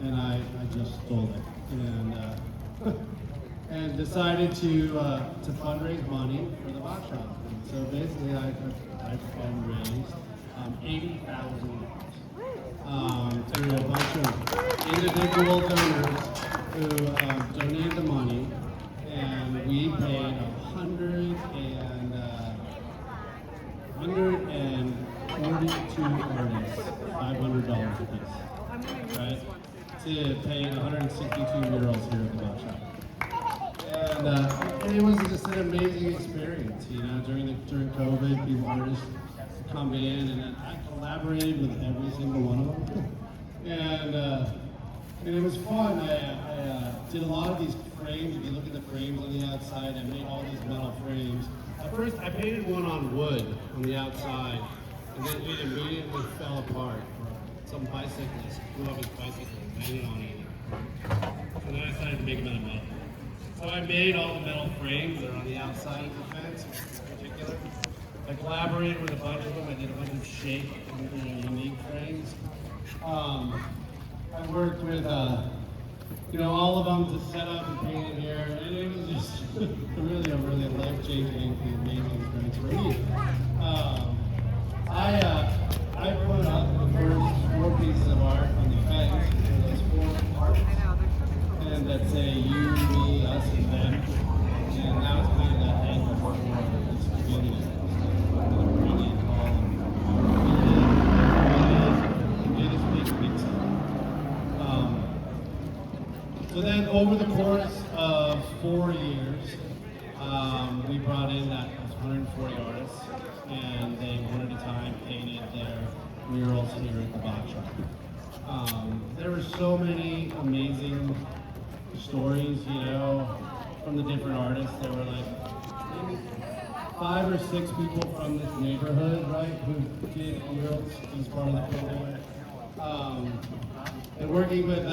and I just stole it, and decided to fundraise money for the box shop. And so basically, I fundraised $80,000 through a bunch of individual donors who donated the money, and we paid 142 artists $500 a piece, right? To pay 162 murals here at the box shop. And it was just an amazing experience, you know, during COVID, people artists come in, and then I collaborated with every single one of them. And it was fun. I did a lot of these frames. If you look at the frames on the outside, I made all these metal frames. At first, I painted one on wood on the outside, and then it immediately fell apart. Some bicyclist blew up his bicycle and landed on it. So then I decided to make them out of metal. So I made all the metal frames that are on the outside of the fence in particular. I collaborated with a bunch of them. I did a bunch of shape and unique frames. I worked with all of them to set up and paint it here, and it was just really a really life-changing and amazing experience for me. I put up the first 4 pieces of art on the fence. There's 4 parts, and that say you, me, us, and them. And that was kind of that anchor for this community. So then over the course of 4 years, we brought in that 140 artists, and they one at a time painted their murals here at the box shop. There were so many amazing stories, you know, from the different artists. There were like maybe 5 or 6 people from this neighborhood, right, who did murals as part of the program. And working with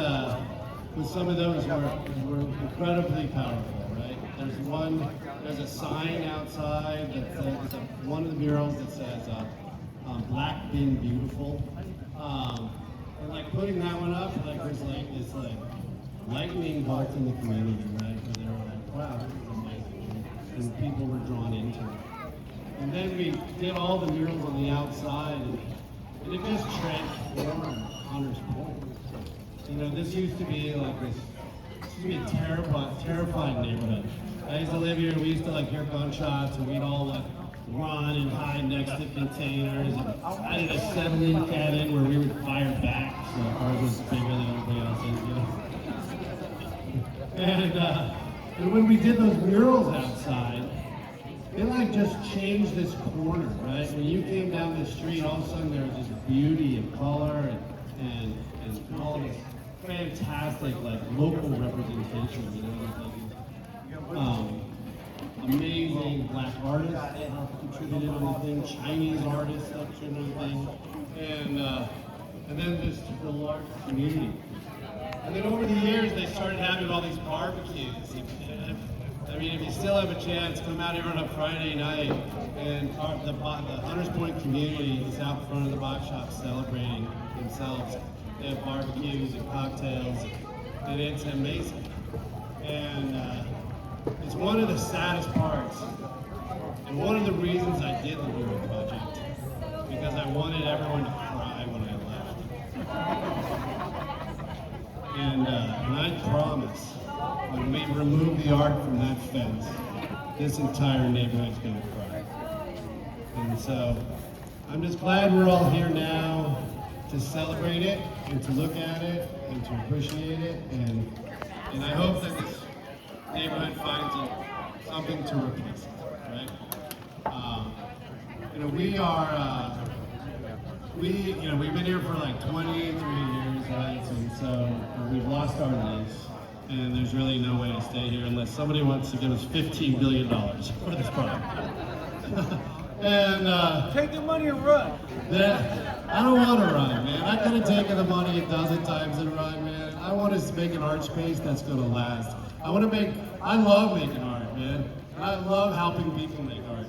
some of those were incredibly powerful, right? There's a sign outside that says, one of the murals that says, "Black Been Beautiful." And like putting that one up, like was like this like lightning bolt in the community, right? Where they were like, wow, this is amazing. And people were drawn into it. And then we did all the murals on the outside, and it just transformed Hunter's Point. You know, this used to be like this used to be a terrifying neighborhood. I used to live here, we used to like hear gunshots, and we'd all like run and hide next to containers. And I did a 7-inch cabin where we would fire back, so ours was bigger than everybody else's, you know. And when we did those murals outside, it like just changed this corner, right? When you came down the street, all of a sudden there was this beauty and color and all this fantastic like local representation, you know, amazing black artists that contributed on the thing, Chinese artists that contributed on the thing, and then just the large community. And then over the years, they started having all these barbecues. I mean, if you still have a chance, come out here on a Friday night, and the Hunters Point community is out front of the box shop celebrating themselves. They have barbecues and cocktails, and it's amazing. And it's one of the saddest parts, and one of the reasons I did the mural project, because I wanted everyone to cry when I left. And I promise, when we remove the art from that fence, this entire neighborhood's gonna cry. And so, I'm just glad we're all here now to celebrate it, and to look at it, and to appreciate it, and I hope that this neighborhood finds something to replace it, right? You know, we've been here for like 23 years, right? And so we've lost our lease, and there's really no way to stay here unless somebody wants to give us $15 billion for this project. And take the money and run. I don't want to run, man. I could have taken the money a dozen times and run, man. I want to make an art space that's going to last. I love making art, man. I love helping people make art.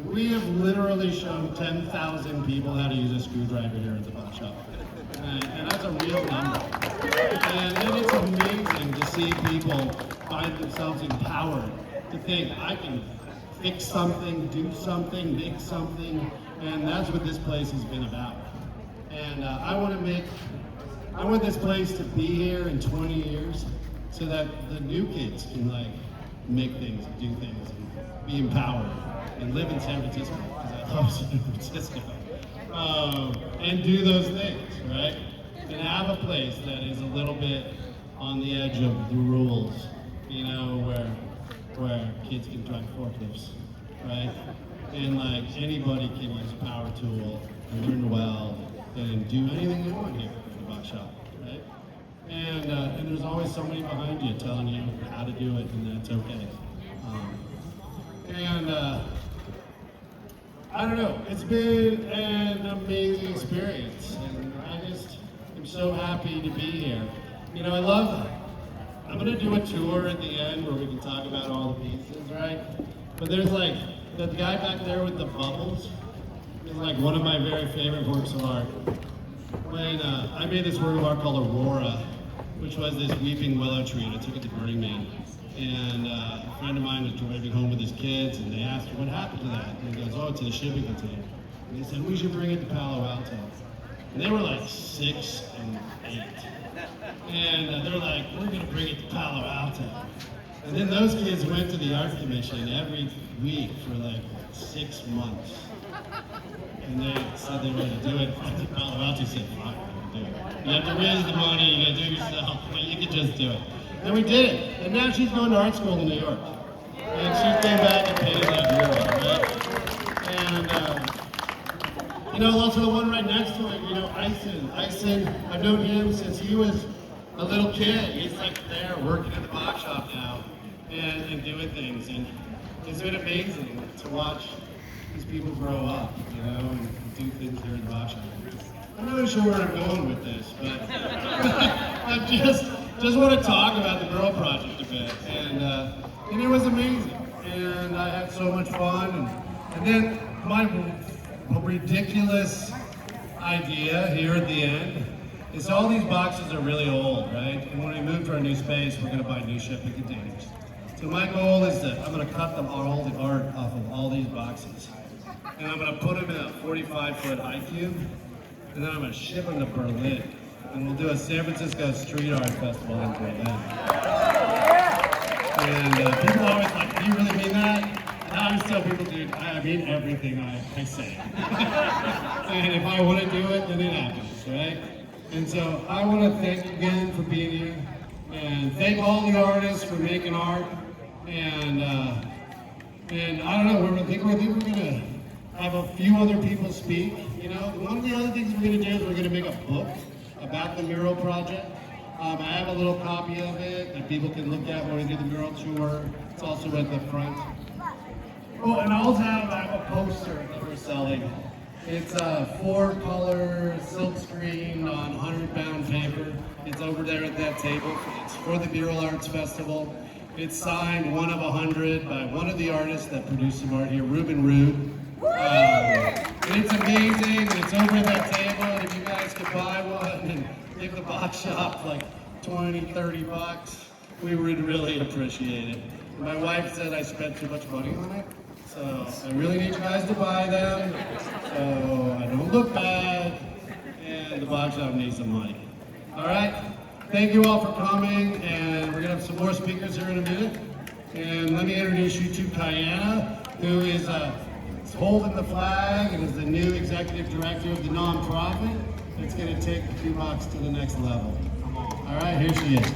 We have literally shown 10,000 people how to use a screwdriver here at the bot shop. And that's a real number. And it's amazing to see people find themselves empowered to think, I can fix something, do something, make something, and that's what this place has been about. And I want this place to be here in 20 years so that the new kids can like make things, do things, and be empowered, and live in San Francisco, because I love San Francisco, and do those things, right? And have a place that is a little bit on the edge of the rules, you know, where kids can drive forklifts, right? And like anybody can use a power tool and learn well and do anything they want here at the bot shop, right? And there's always somebody behind you telling you how to do it, and that's okay. I don't know, it's been an amazing experience, and I just am so happy to be here. You know, I'm gonna do a tour at the end where we can talk about all the pieces, right? But there's like, the guy back there with the bubbles is like one of my very favorite works of art. When I made this work of art called Aurora, which was this weeping willow tree, and I took it to Burning Man. And a friend of mine was driving home with his kids, and they asked, what happened to that? And he goes, oh, it's in a shipping container. And they said, we should bring it to Palo Alto. And they were like 6 and 8. And they're like, we're gonna bring it to Palo Alto. And then those kids went to the art commission every week for like 6 months. And they said they were gonna do it. And Palo Alto said, fine, we're gonna do it. You have to raise the money, you gotta do it yourself, but you can just do it. And we did it. And now she's going to art school in New York. And she came back and painted that mural, right? And, you know, also the one right next to it, you know, Ison, I've known him since he was a little kid. He's like there working at the box shop now and doing things. And it's been amazing to watch these people grow up, you know, and do things here at the box shop. I'm not really sure where I'm going with this, but I just want to talk about the Girl Project a bit. And it was amazing. And I had so much fun. And then my ridiculous idea here at the end is all these boxes are really old, right? And when we move to our new space, we're going to buy new shipping containers. So my goal is that I'm going to cut all the art off of all these boxes. And I'm going to put them in a 45-foot high cube. And then I'm going to ship them to Berlin. And we'll do a San Francisco Street Art Festival in Berlin. And people are always like, do you really mean that? And I always tell people, dude, I mean everything I say. And if I want to do it, then it happens, right? And so I want to thank you again for being here. And thank all the artists for making art. And I don't know, I think we're going to have a few other people speak. You know, one of the other things we're going to do is we're going to make a book about the mural project. I have a little copy of it that people can look at when we do the mural tour. It's also at the front. Oh, and I also have a poster that we're selling. It's a 4-color silk screen on 100-pound paper. It's over there at that table. It's for the Mural Arts Festival. It's signed 1 of 100 by one of the artists that produced some art here, Ruben Rude. It's amazing. It's over at that table, and if you guys could buy one and give the box shop like 20, 30 bucks, we would really appreciate it. My wife said I spent too much money on it, so I really need you guys to buy them, so I don't look bad, and the box shop needs some money. All right? Thank you all for coming, and we're gonna have some more speakers here in a minute. And let me introduce you to Kayana, who is holding the flag and is the new executive director of the nonprofit that's going to take the Box to the next level. All right, here she is.